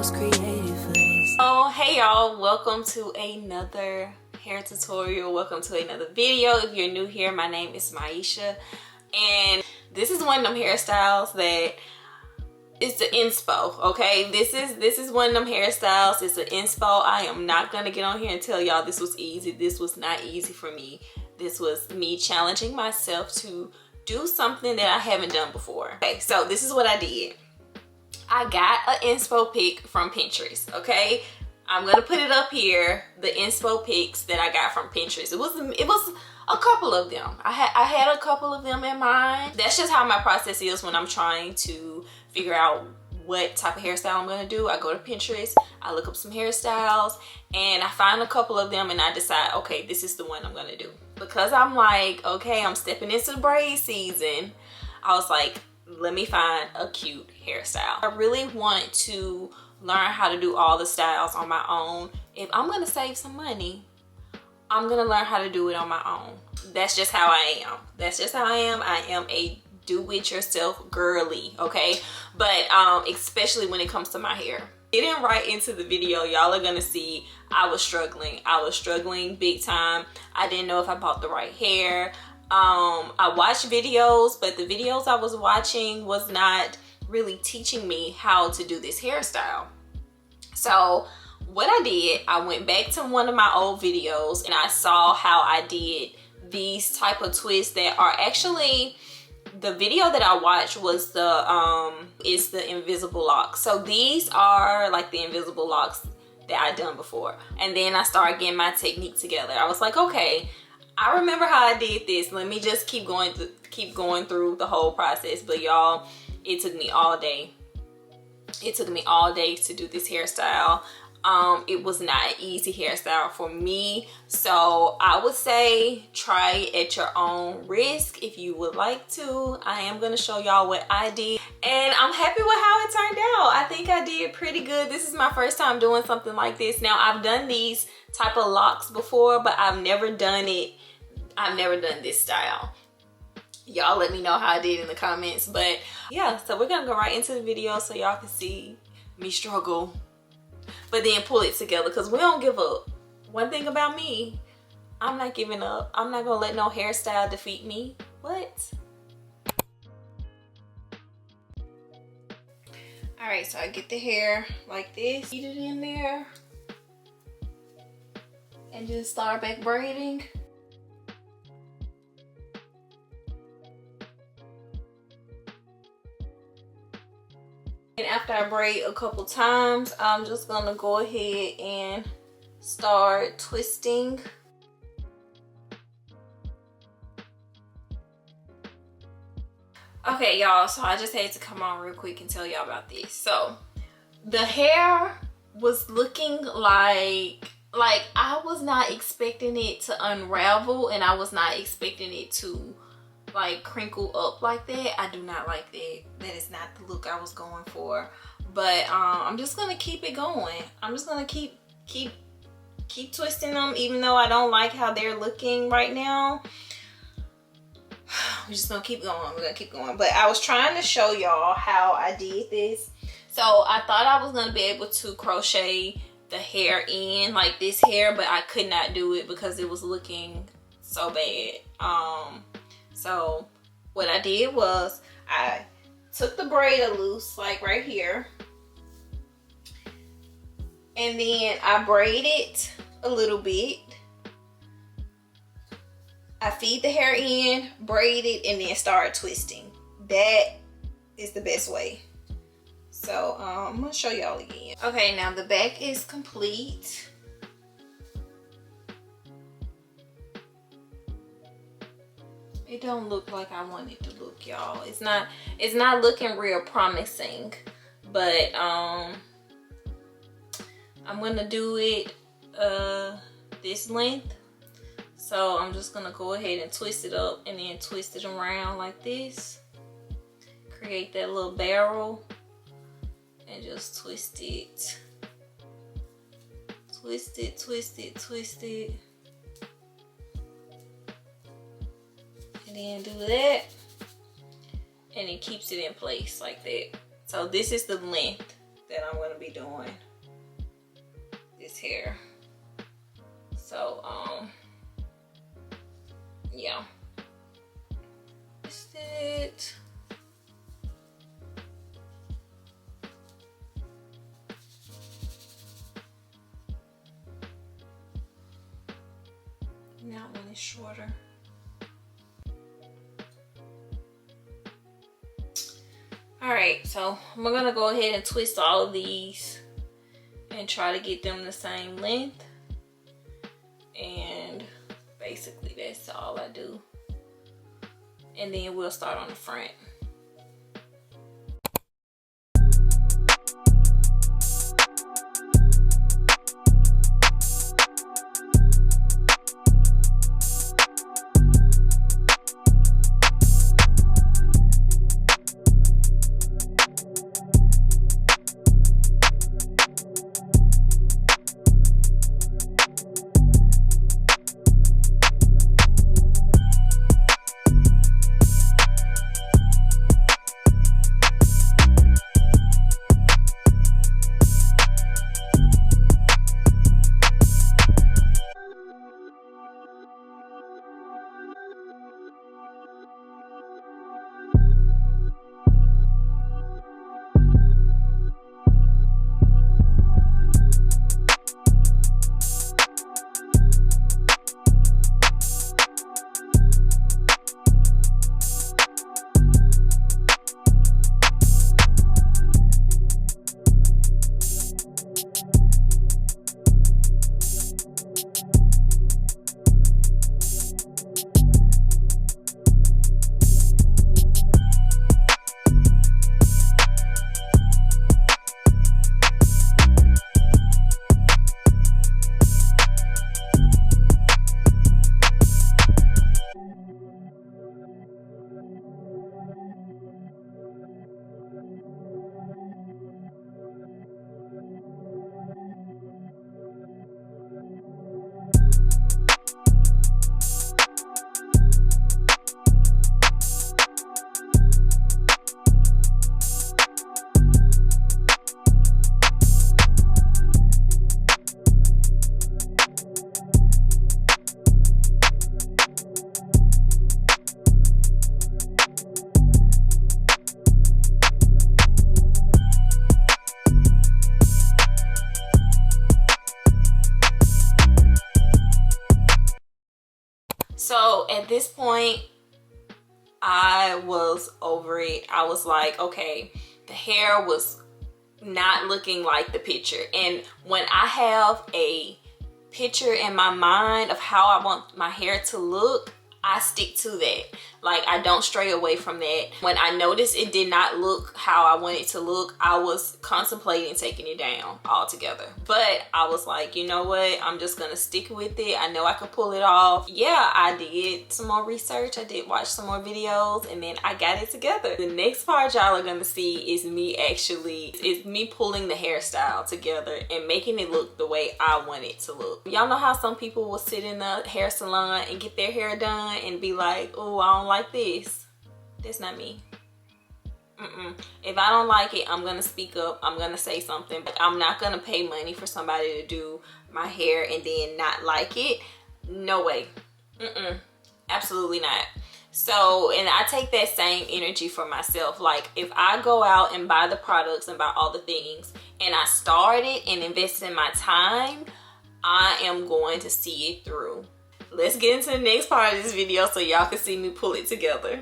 was created for this. Oh, hey y'all, welcome to another hair tutorial. Welcome to another video. If you're new here, my name is Maisha, and this is one of them hairstyles that it's the inspo. Okay, this is one of them hairstyles. It's an inspo. I am not gonna get on here and tell y'all this was easy. This was not easy for me. This was me challenging myself to do something that I haven't done before. Okay, so this is what I did. I got an inspo pic from Pinterest. Okay, I'm gonna put it up here, the inspo pics that I got from Pinterest. It was a couple of them. I had a couple of them in mind. That's just how my process is when I'm trying to figure out what type of hairstyle I'm gonna do. I go to Pinterest, I look up some hairstyles, and I find a couple of them and I decide, okay, this is the one I'm gonna do. Because I'm like, okay, I'm stepping into braid season, I was like, let me find a cute hairstyle. I really want to learn how to do all the styles on my own. If I'm gonna save some money, I'm gonna learn how to do it on my own. That's just how I am. That's just how I am. I am a do-it-yourself girly, okay? But especially when it comes to my hair. Getting right into the video, y'all are gonna see I was struggling. I was struggling big time. I didn't know if I bought the right hair. I watched videos, but the videos I was watching was not really teaching me how to do this hairstyle. So what I did, I went back to one of my old videos and I saw how I did these type of twists that are actually, the video that I watched was the invisible locks. So these are like the invisible locks that I done before. And then I started getting my technique together. I was like, okay, I remember how I did this. Let me just keep going through the whole process. But y'all, it took me all day. It took me all day to do this hairstyle. It was not an easy hairstyle for me. So I would say try it at your own risk if you would like to. I am going to show y'all what I did. And I'm happy with how it turned out. I think I did pretty good. This is my first time doing something like this. Now, I've done these type of locks before, but I've never done this style. Y'all let me know how I did in the comments. But yeah, so we're gonna go right into the video so y'all can see me struggle, but then pull it together, because we don't give up. One thing about me, I'm not giving up. I'm not gonna let no hairstyle defeat me. What? All right, so I get the hair like this, feed it in there, and just start back braiding. And after I braid a couple times, I'm just gonna go ahead and start twisting. Okay, y'all, so I just had to come on real quick and tell y'all about this. So the hair was looking like I was not expecting it to unravel, and I was not expecting it to like crinkle up like that. I do not like that. That is not the look I was going for. But I'm just gonna keep it going. I'm just gonna keep twisting them, even though I don't like how they're looking right now. We're just gonna keep going. We're gonna keep going. But I was trying to show y'all how I did this. So I thought I was gonna be able to crochet the hair in like this hair, but I could not do it because it was looking so bad. So what I did was I took the braid loose, like right here, and then I braided a little bit. I feed the hair in, braid it, and then start twisting. That is the best way. So I'm gonna show y'all again. Okay, now the back is complete. It don't look like I want it to look, y'all. It's not looking real promising, but I'm gonna do it this length. So I'm just gonna go ahead and twist it up and then twist it around like this. Create that little barrel and just twist it. Twist it, twist it, twist it. And then do that. And it keeps it in place like that. So this is the length that I'm gonna be doing this hair. So yeah, that's it. Now one is shorter. Alright, so I'm gonna go ahead and twist all of these and try to get them the same length. And basically that's all I do. And then we'll start on the front. So at this point, I was over it. I was like, okay, the hair was not looking like the picture. And when I have a picture in my mind of how I want my hair to look, I stick to that. Like, I don't stray away from that. When I noticed it did not look how I want it to look, I was contemplating taking it down altogether. But I was like, you know what? I'm just gonna stick with it. I know I could pull it off. Yeah, I did some more research. I did watch some more videos, and then I got it together. The next part y'all are gonna see is me pulling the hairstyle together and making it look the way I want it to look. Y'all know how some people will sit in a hair salon and get their hair done and be like, oh, I don't like this. That's not me. If I don't like it, I'm gonna speak up. I'm gonna say something, but I'm not gonna pay money for somebody to do my hair and then not like it. No way. Absolutely not. So, and I take that same energy for myself. Like, if I go out and buy the products and buy all the things and I start it and invest in my time, I am going to see it through. Let's get into the next part of this video so y'all can see me pull it together.